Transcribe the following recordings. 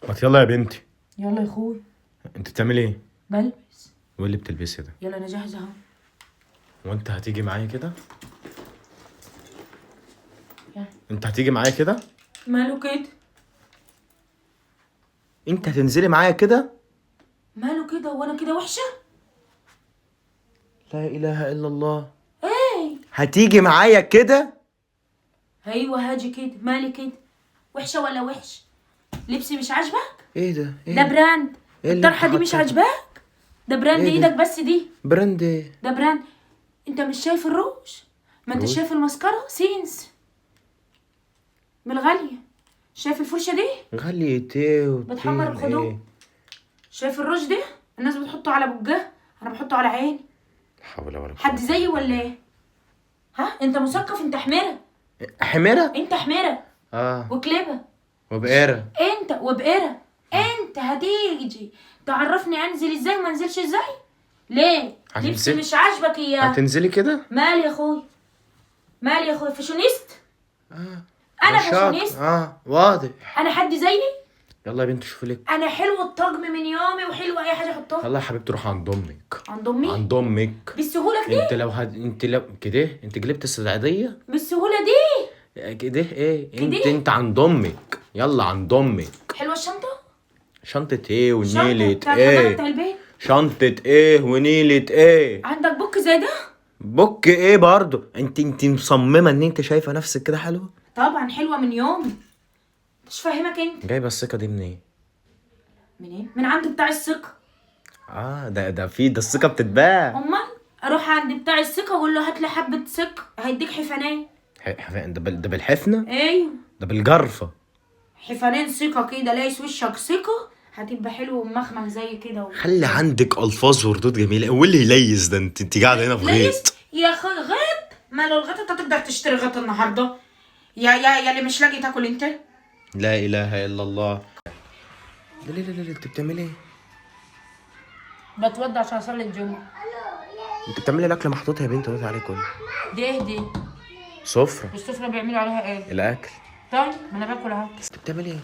ما يلا يا بنتي. يلا يا اخوي. انت بتعملي ايه؟ بلبس. وايه اللي بتلبسي ده؟ يلا انا جاهزه اهو. وانت هتيجي معايا كده؟ يلا. انت هتيجي معايا كده؟ ماله كده؟ انت هتنزلي معايا كده؟ ماله كده وانا كده وحشه؟ لا اله الا الله. ايه؟ هتيجي معايا كده؟ ايوه هاجي كده، مالي كده؟ وحشه ولا وحش؟ لبسي مش عاجبك؟ ايه ده؟ ده براند. ايه اللي الطرحه دي انت مش حاطه؟ عاجباك؟ ده براند ايه ده؟ ايدك بس دي. براند ايه؟ ده براند. انت مش شايف الروج؟ ما انت روج؟ شايف المسكره سينس من الغاليه. شايف الفرشه دي غالية ايه بتحمر وطين الخدود؟ ايه؟ شايف الروج ده الناس بتحطه على بجاه، انا بحطه على عيني. حول ولا قوة. حد زيي ولا ايه؟ ها انت مثقف، انت حميره. حميرة؟ انت حميره وكليبه. وبقيرة. انت وبقره. انت هتيجي تعرفني انزل ازاي وما انزلش ازاي؟ ليه؟ هتنزل؟ لبسي مش عاجبك اياه؟ هتنزلي كده؟ مالي يا اخوي؟ مالي يا اخوي؟ فاشونيست؟ اه انا نشاط. فاشونيست؟ واضح. انا حد زيي؟ يلا يا بنتي شوفي لك. انا حلو الطقم من يومي وحلوه اي حاجه احطها. يلا يا حبيبتي روح عند امك. عند امي؟ عند امك. بالسهوله دي؟ انت لو كده انت قلبت السعوديه بالسهوله دي؟ كده ايه؟ كده؟ انت عند امك. يلا عند امك. حلوه الشنطه؟ شنطة ايه شنطه ونيلة بتاع الحضانه بتاع ايه؟ البيت؟ شنطة ايه ونيلة ايه؟ عندك بوك زي ده؟ بوك ايه برضو؟ انت مصممة ان انت شايفة نفسك كده حلوة؟ طبعا حلوه من يومي. مش فاهمك انت. جايبة الثقة دي منين؟ منين؟ من عند بتاع الثقه. ده الثقة بتتباع. امال اروح عند بتاع الثقه واقول له هات لي حبه ثقه هيديك حفنين. ده بالحفنة؟ ايوه ده بالجرفة. حفنين ثقه كده، لايس وشك ثقه، هتبقى حلو ومخمخ زي كده خلي عندك الفاظ وردود جميلة. واللي يليس ده انت قاعدة هنا في ليس غيط. يا اخي غيط؟ ماله الغيط؟ انت تقدر تشتري غيط النهارده؟ يا اللي مش لاقي تاكل انت. لا اله الا الله. لا لا لا لا، انت بتعملي ايه؟ بتوضى عشان اصلي الجمعه. انت بتعملي الاكل محطوط يا بنت وقت عليه كله. دي سفرة. والسفره بيعملوا عليها ايه؟ الاكل. طيب ما انا باكل اهو. انت بتعملي ايه؟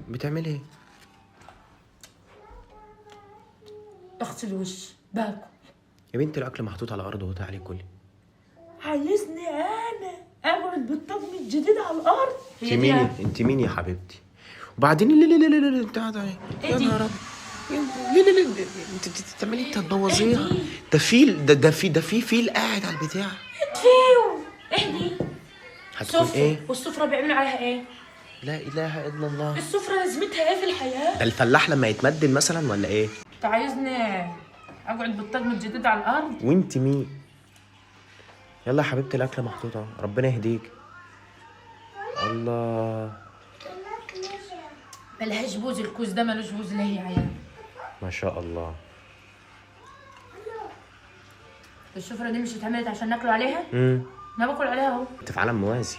بتعملي ايه؟ اغسل وشي باكل. يا بنت الاكل محطوط على الارض وقت عليه كله. عايزني انا اقعد بالطقم الجديد على الارض؟ انت مين يا حبيبتي؟ وبعدين لا لا لا لا لا انت قاعده ايه؟ يا دي؟ نهار ابيض. لا لا لا انت بتعملي انت تبوظيها. ده فيل ده في فيل قاعد على البتاع. فيو اهدي. هتكون سفرة. ايه؟ والسفرة بيعملوا عليها ايه؟ لا اله الا الله. السفرة لازمتها ايه في الحياة؟ ده الفلاح لما يتمدن مثلا ولا ايه؟ انت عايزني اقعد بالطقم الجديد على الارض؟ وانت مين؟ يلا يا حبيبتي الاكل محطوط اهو. ربنا يهديك. الله. ملهاش بوز الكوز ده، ملوش بوز ليه يا عيال؟ ما شاء الله. السفرة دي مش اتعملت عشان ناكلوا عليها؟ انا باكل عليها اهو. انت في عالم موازي.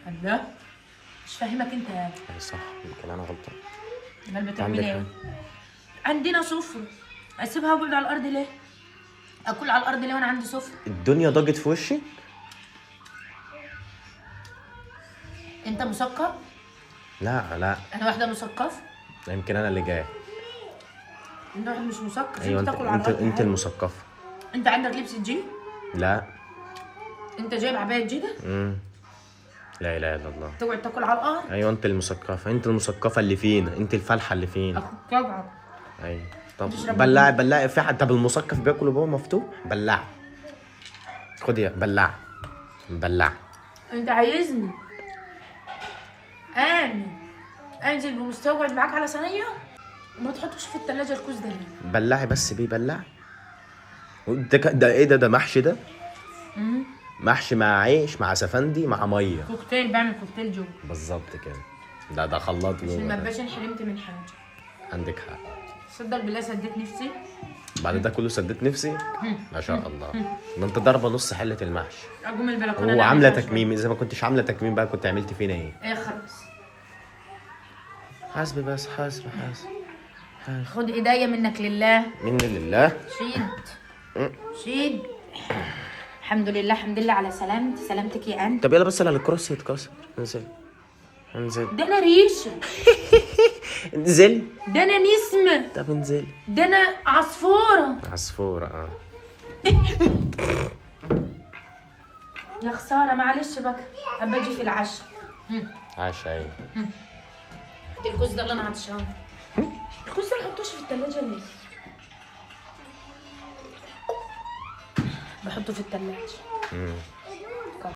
الله. مش فاهمك انت. اي صح، يمكن انا غلطان. امال بتعمل ايه؟ عندنا سفرة، اسيبها اقعد على الارض ليه؟ اكل على الارض ليه وانا عندي سفرة؟ الدنيا ضاقت في وشي. انت مثقف؟ لا انا واحدة مثقف؟ يمكن انا اللي جاي. انت واحد مش مثقف. ايوه انت انت تاكل على الارض. انت المثقفه. انت عندك لبس جي؟ لا. انت جايب عباية جديدة؟ لا اله الا الله. تقعد تاكل على الارض؟ ايوه انت المثقفه اللي فينا، انت الفالحه اللي فينا. اخوك طبعا. ايوه طب تشرب بلعي في حد. طب المثقف بياكل وهو مفتوح؟ بلعي. خدي يا بلعي. انت عايزني انا انزل بمستوى معاك على صينيه؟ ما تحطش في التلاجة الكوز ده ليه؟ بلعي بس بلعي. ده ايه ده محشي ده؟ محشي مع عيش مع سفندي مع ميه. كوكتيل، بعمل كوكتيل جو بالظبط كده. ده خلاط مش جوه. المباشن حلمت من حاجه. عندك حق. صدق بالله سديت نفسي. بعد ده كله سديت نفسي. ما شاء الله. ده انت ضاربه نص حله المحشي. اقوم البلكونه وعامله تكميم. اذا ما كنتش عامله تكميم بقى كنت عملت فينا ايه؟ ايه خلاص. حاسبي بس حاسب. خد ايديا منك لله. مني لله. شيد. الحمد لله على سلامتك يا انت. طب يلا بس على الكرسي يتكسر. انزل. انزل. ده انا ريشه. انزل. ده انا نسمه. طب انزل. ده انا عصفوره. عصفورة يا خساره معلش بقى، ابى اجي في العشاء. عشا ايه؟ الكوز ده اللي انا عطشان. الكوز ده ما نحطوش في التلاجة ليه؟ بحطه في التلاجة.